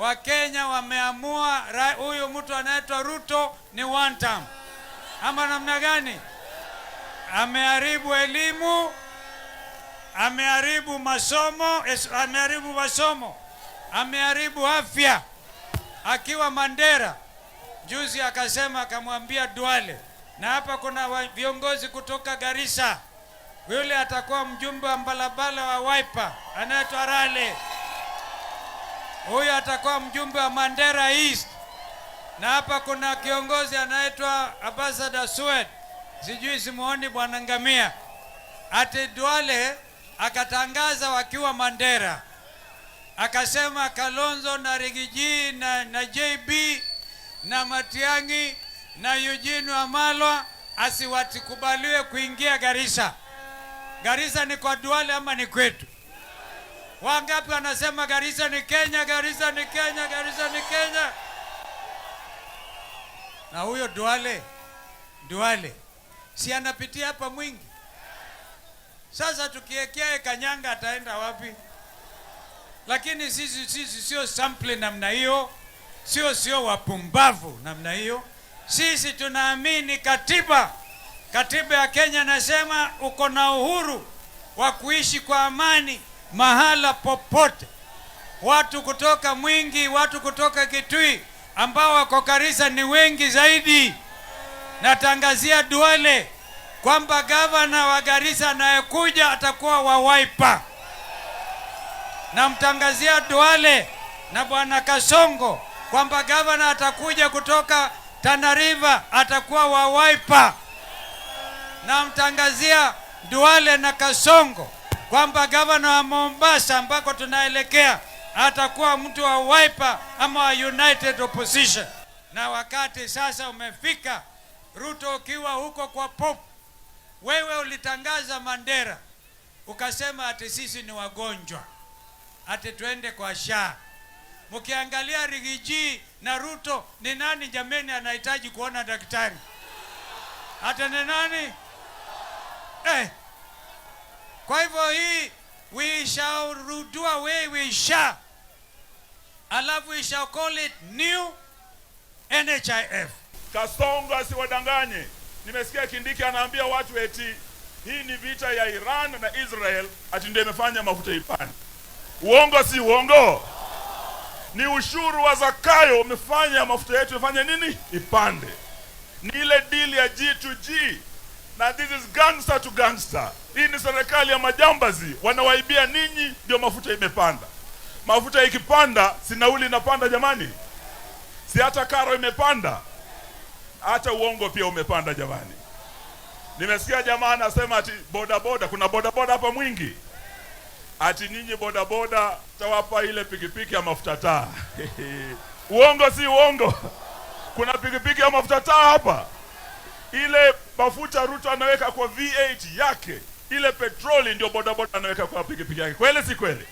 Wakenya wameamua huyu mtu anaitwa Ruto ni one term. Ama namna gani? Ameharibu elimu, ameharibu masomo, ameharibu afya. Akiwa Mandera juzi akasema, akamwambia Duale, na hapa kuna viongozi kutoka Garissa, yule atakuwa mjumbe wa Mbalabala wa Wiper anaitwa Rale, huyu atakuwa mjumbe wa Mandera East, na hapa kuna kiongozi anaitwa Ambassador Swed, sijui simuoni bwana Ngamia. Ati Duale akatangaza wakiwa Mandera, akasema Kalonzo na Rigiji na JB na Matiang'i na Eugene Wamalwa asiwatikubaliwe kuingia Garissa. Garissa ni kwa Duale ama ni kwetu? Wangapi wanasema Garissa ni Kenya, Garissa ni Kenya, Garissa ni Kenya? Na huyo Duale si anapitia hapa Mwingi? Sasa tukiekea Kanyanga ataenda wapi? Lakini sisi sio sample namna hiyo, sio wapumbavu namna hiyo. Sisi tunaamini katiba. Katiba ya Kenya nasema uko na uhuru wa kuishi kwa amani mahala popote. Watu kutoka Mwingi, watu kutoka Kitui ambao wako Garissa ni wengi zaidi. Natangazia Duale kwamba gavana wa Garissa anayekuja atakuwa wa Wiper. Namtangazia Duale na bwana Kasongo kwamba gavana atakuja kutoka Tana River atakuwa wa Wiper. Namtangazia Duale na Kasongo kwamba gavana wa Mombasa ambako tunaelekea atakuwa mtu wa Wiper ama wa United Opposition. Na wakati sasa umefika, Ruto ukiwa huko kwa Pop, wewe ulitangaza Mandera ukasema ati sisi ni wagonjwa, ati tuende kwa SHA. Mkiangalia Rigiji na Ruto, ni nani jameni anahitaji kuona daktari? Ati ni nani? Kwa hivyo hii we shall do away with SHA, alafu we shall call it new NHIF. Kasongo asiwadanganye. Nimesikia Kindiki anaambia watu eti hii ni vita ya Iran na Israel, ati ndio imefanya mafuta ipande. Uongo si uongo? Ni ushuru wa Zakayo umefanya mafuta yetu ifanye nini? Ipande. Ni ile deal ya G2G. Na this is gangster to gangster. Hii ni serikali ya majambazi, wanawaibia ninyi, ndio mafuta imepanda. Mafuta ikipanda, si nauli inapanda jamani? Si hata karo imepanda? Hata uongo pia umepanda jamani. Nimesikia jamaa anasema ati bodaboda, kuna bodaboda hapa Mwingi, ati nyinyi bodaboda tawapa ile pikipiki ya mafuta taa. Uongo si uongo? Kuna pikipiki ya mafuta taa hapa. Ile mafuta Ruto anaweka kwa V8 yake, ile petroli ndio bodaboda anaweka kwa pikipiki yake. Kweli si kweli?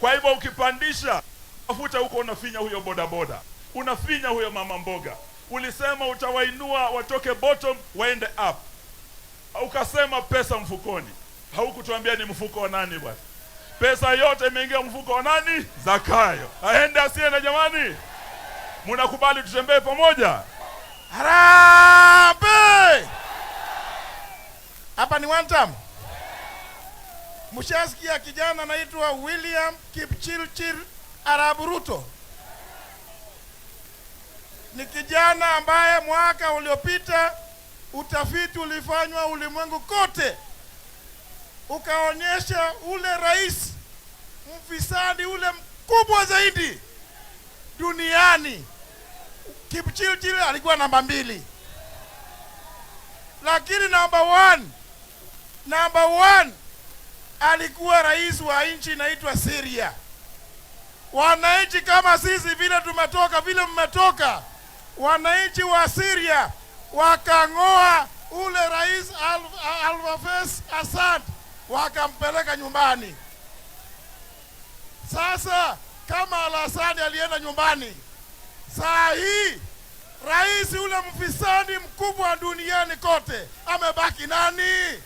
Kwa hivyo ukipandisha mafuta huko unafinya huyo bodaboda, unafinya huyo mama mboga. Ulisema utawainua watoke bottom waende up, ukasema pesa mfukoni. Haukutuambia ni mfuko wa nani bwana? Pesa yote imeingia mfuko wa nani? Zakayo. Aende asiende jamani? Mnakubali tutembee pamoja? Harambee! Hapa ni one term. Mshasikia kijana anaitwa William Kipchirchir Arap Ruto? Ni kijana ambaye mwaka uliopita utafiti ulifanywa ulimwengu kote, ukaonyesha ule rais mfisadi ule mkubwa zaidi duniani, Kipchirchir alikuwa namba 2. Lakini namba 1 alikuwa rais wa nchi inaitwa Syria. Wananchi kama sisi vile tumetoka, vile mmetoka, wananchi wa Syria wakang'oa ule rais Al-Assad wakampeleka nyumbani. Sasa kama Al-Assad alienda nyumbani, saa hii rais ule mfisadi mkubwa duniani kote amebaki nani?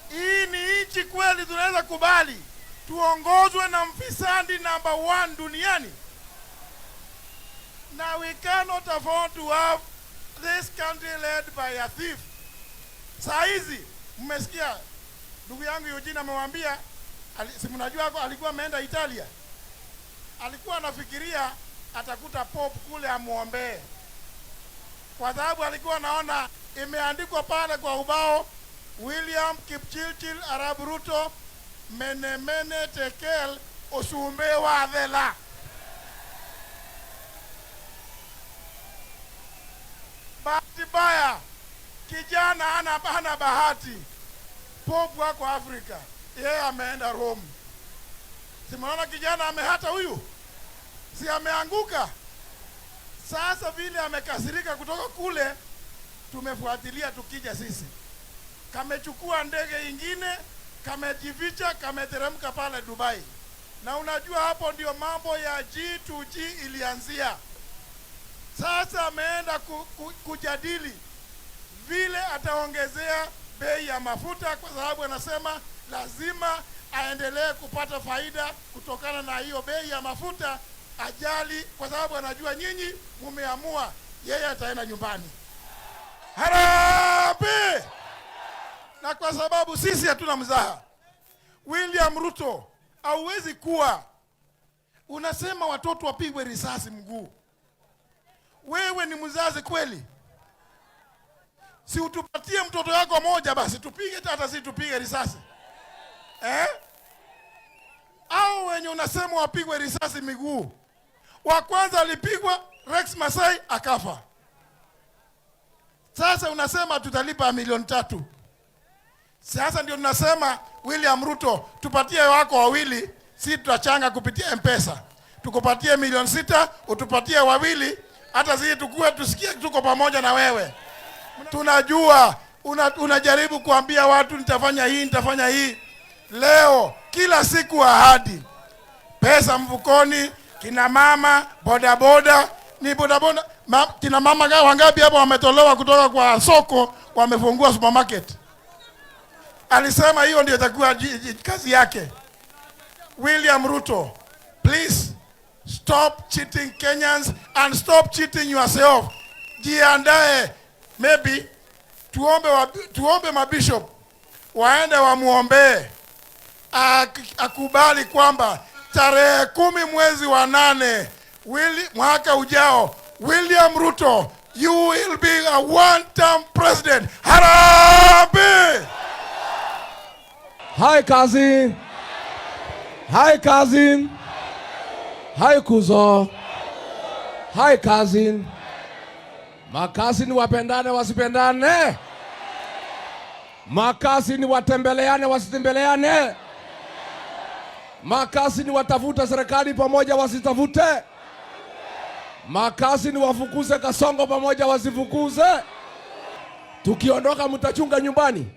Hii ni nchi kweli tunaweza kubali tuongozwe na mfisadi number 1 duniani. Now we cannot afford to have this country led by a thief. Saizi mmesikia ndugu yangu Eugene amemwambia, si mnajua alikuwa ameenda Italia. Alikuwa anafikiria atakuta Pope kule amuombee, kwa sababu alikuwa anaona imeandikwa pale kwa ubao, William Kipchirchir Arap Ruto mene mene tekel osumbe wa dhela. Bahati mbaya kijana hana bahati. Pope wako Afrika, yeye ameenda Rome. Simuona kijana amehata huyu, si ameanguka. Sasa vile amekasirika kutoka kule, tumefuatilia tukija sisi. Kamechukua ndege ingine, kamejificha, kameteremka pale Dubai. Na unajua hapo ndio mambo ya G2G ilianzia. Sasa ameenda kujadili vile ataongezea bei ya mafuta, kwa sababu anasema lazima aendelee kupata faida kutokana na hiyo bei ya mafuta, ajali, kwa sababu anajua nyinyi mumeamua, yeye ataenda nyumbani. Harambee! Na kwa sababu sisi hatuna mzaha, William Ruto, hauwezi kuwa unasema watoto wapigwe risasi mguu. Wewe ni mzazi kweli? Si utupatie mtoto yako moja basi tupige, hata si tupige risasi. Au wenye unasema wapigwe risasi miguu. Wa kwanza alipigwa Rex Masai akafa. Sasa unasema tutalipa 3 million. Sasa ndio tunasema William Ruto, tupatie wako wawili, si tutachanga kupitia M-Pesa. Tukupatie 6 million, utupatie wawili, hata sisi tukue tusikie tuko pamoja na wewe. Tunajua unajaribu kuambia watu nitafanya hii. Leo kila siku ahadi. Pesa mfukoni, kina mama, bodaboda, ni bodaboda. Kina mama wangapi hapo wametolewa kutoka kwa soko, wamefungua supermarket. Alisema hiyo ndio itakuwa kazi yake. William Ruto, please stop cheating Kenyans and stop cheating yourself. Jiandae, maybe tuombe mabishop waende wamuombe akubali kwamba tarehe 10 mwezi wa 8 mwaka ujao, William Ruto, you will be a one-term president. Harambee! Hi cousin. Hi cousin. Hi kuzo. Hi cousin. Makasi ni wapendane wasipendane. Makasi ni watembeleane wasitembeleane. Makasi ni watafuta serikali pamoja wasitafute. Makasi ni wafukuze Kasongo pamoja wasifukuze. Tukiondoka mtachunga nyumbani.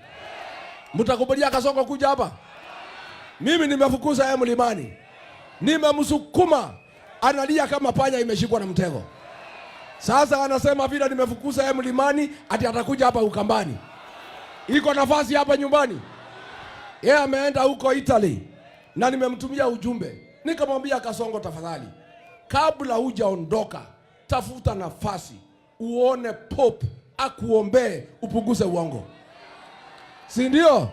Mtakubalia Kasongo kuja hapa. Mimi nimefukuza yeye mlimani. Nimemsukuma analia kama panya imeshikwa na mtego. Sasa anasema vile nimefukuza yeye mlimani ati atakuja hapa Ukambani. Iko nafasi hapa nyumbani. Yeye ameenda huko Italy na nimemtumia ujumbe. Nikamwambia Kasongo, tafadhali kabla hujaondoka tafuta nafasi uone Pope akuombee upunguze uongo. Si ndio?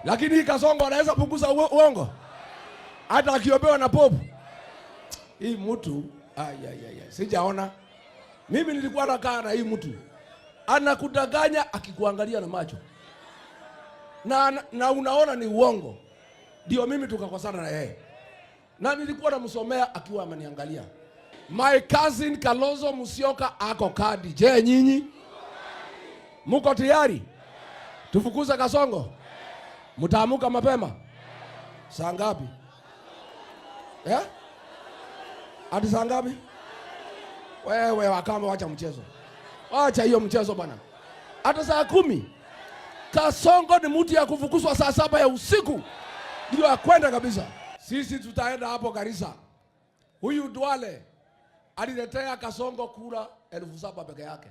Lakini Kasongo anaweza kupunguza uongo hata akiombewa na Pope. Hii mtu sijaona. Mimi nilikuwa nakaa na hii mtu anakudanganya akikuangalia na macho na unaona ni uongo. Ndio mimi tukakosana na yeye, na nilikuwa namsomea akiwa ameniangalia. My cousin Kalonzo Musyoka ako kadi. Je, nyinyi muko tayari tufukuze Kasongo? Mtaamuka mapema saa ngapi? Hadi saa ngapi? Wewe wakama wacha mchezo. Wacha hiyo mchezo bana. Hata saa 10. Kasongo ni mtu ya kufukuzwa saa 7 ya usiku. Ndio akwenda kabisa. Sisi tutaenda hapo Garissa. Huyu Duale aliletea Kasongo kura 7,000 peke yake.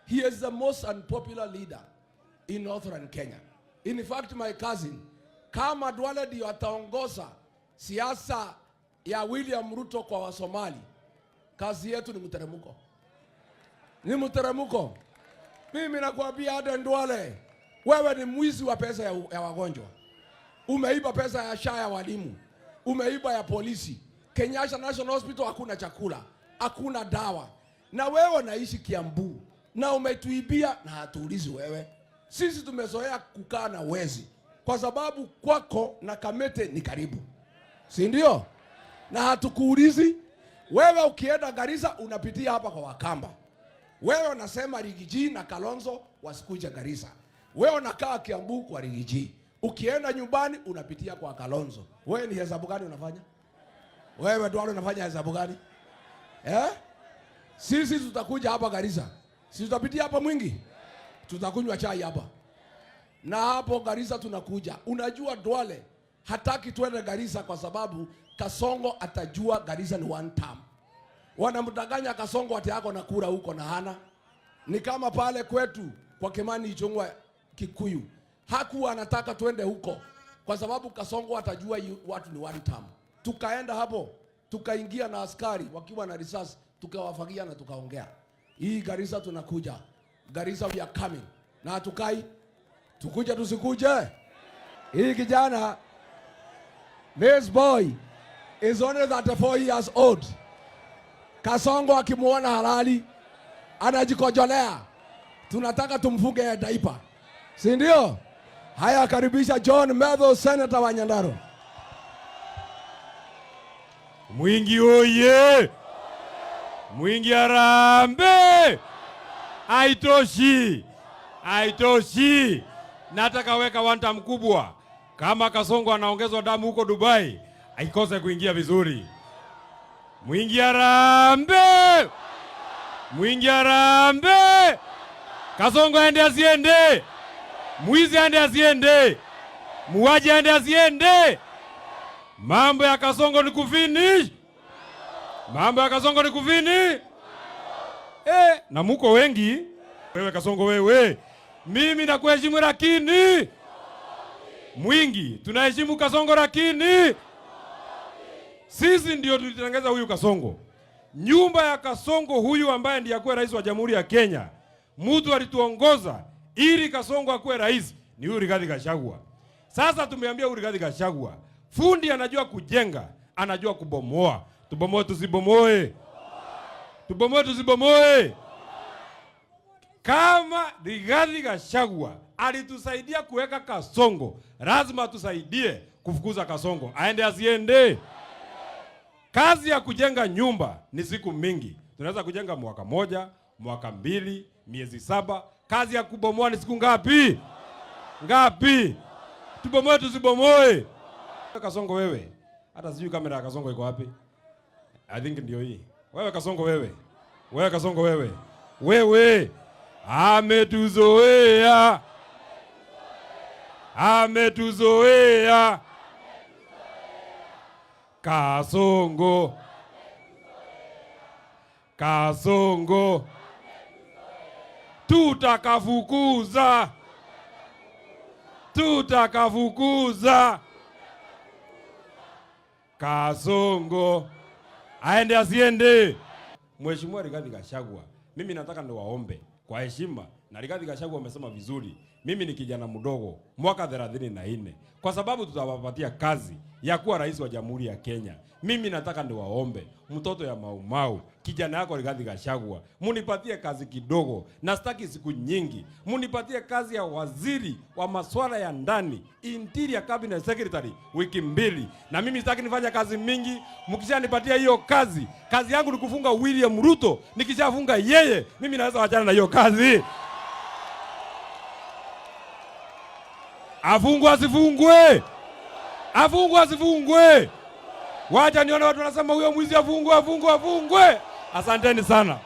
He is the most unpopular leader in northern Kenya. In fact, my cousin kama Duale ndio ataongoza siasa ya William Ruto kwa Wasomali, kazi yetu ni mteremko. Ni mteremko. Mimi nakwambia Aden Duale, wewe ni mwizi wa pesa ya wagonjwa. Umeiba pesa ya SHA ya walimu. Umeiba ya polisi. Kenyatta National Hospital hakuna chakula, hakuna dawa. Na wewe naishi Kiambu na umetuibia na hatuulizi wewe. Sisi tumezoea kukaa na wezi kwa sababu kwako na Kamete ni karibu. Si ndio? Na hatukuulizi. Wewe ukienda Garissa unapitia hapa kwa Wakamba. Wewe unasema Rigiji na Kalonzo wasikuje Garissa. Wewe unakaa Kiambu kwa Rigiji. Ukienda nyumbani unapitia kwa Kalonzo. Wewe ni hesabu gani unafanya? Wewe Duale unafanya hesabu gani? Sisi tutakuja hapa Garissa. Sisi tutapitia hapa Mwingi. Tutakunywa chai hapa. Na hapo Garissa tunakuja. Unajua Duale hataki tuende Garissa kwa sababu Kasongo atajua Garissa ni one term. Wanamdanganya Kasongo ati yako na kura huko na hana. Ni kama pale kwetu kwa Kimani Ichung'wah Kikuyu. Hakuwa anataka tuende huko kwa sababu Kasongo atajua watu ni one term. Tukaenda hapo, tukaingia na askari wakiwa na risasi, tukawafagia na tukaongea. Hii Garissa tunakuja. Garissa we are coming. Na hatukai. Tukuje tusikuje. Hii kijana, this boy is only 34 years old. Kasongo akimuona halali anajikojolea. Tunataka tumfunge ya daipa. Si ndio? Haya, karibisha John Medho, Senator wa Nyandarua. Mwingi oye! Mwingi harambe! Haitoshi! Haitoshi! Nataka weka wanta mkubwa. Kama Kasongo anaongezwa damu huko Dubai, haikose kuingia vizuri. Mwingi harambe! Mwingi harambe! Kasongo aende asiende! Mwizi aende asiende! Muaji aende asiende! Mambo ya Kasongo ni kufinish. Mambo ya Kasongo ni kufini. Na muko wengi. Wewe Kasongo wewe. Mimi nakuheshimu lakini. Mwingi, tunaheshimu Kasongo lakini. Sisi ndio tulitengeza huyu Kasongo. Nyumba ya Kasongo huyu ambaye ndiye akuwe rais wa Jamhuri ya Kenya. Mtu alituongoza ili Kasongo akuwe rais ni huyu Rigathi Gachagua. Sasa tumeambia huyu Rigathi Gachagua, fundi anajua kujenga, anajua kubomoa. Tubomoe tusibomoe. Tubomoe tusibomoe. Kama Rigathi Gachagua alitusaidia kuweka Kasongo, lazima tusaidie kufukuza Kasongo. Aende asiende. Kazi ya kujenga nyumba ni siku mingi. Tunaweza kujenga mwaka moja, mwaka mbili, miezi 7. Kazi ya kubomoa ni siku ngapi? Ngapi? Tubomoe tusibomoe. Kasongo wewe. Hata sijui kamera ya Kasongo iko wapi. I think ndio hii. Wewe Kasongo wewe. Wewe Kasongo wewe. Wewe. Ametuzoea. Ametuzoea. Kasongo. Kasongo. Tutakafukuza. Tutakafukuza. Kasongo aende asiende. Mheshimiwa Rigathi Gachagua, mimi nataka niwaombe kwa heshima, na Rigathi Gachagua amesema vizuri, mimi ni kijana mdogo mwaka 34, kwa sababu tutawapatia kazi ya kuwa rais wa Jamhuri ya Kenya. Mimi nataka niwaombe, mtoto ya Mau Mau, kijana yako Rigathi Gachagua, munipatie kazi kidogo, na sitaki siku nyingi. Munipatie kazi ya waziri wa masuala ya ndani, Interior Cabinet Secretary, wiki 2. Na mimi sitaki nifanya kazi mingi. Mkishanipatia hiyo kazi, kazi yangu ni kufunga William Ruto. Nikishafunga yeye, mimi naweza wachana na hiyo kazi. Afungwe asifungwe? Afungwe asifungwe? Wacha nione watu wanasema huyo mwizi afungwe, afungwe, afungwe. Asanteni sana.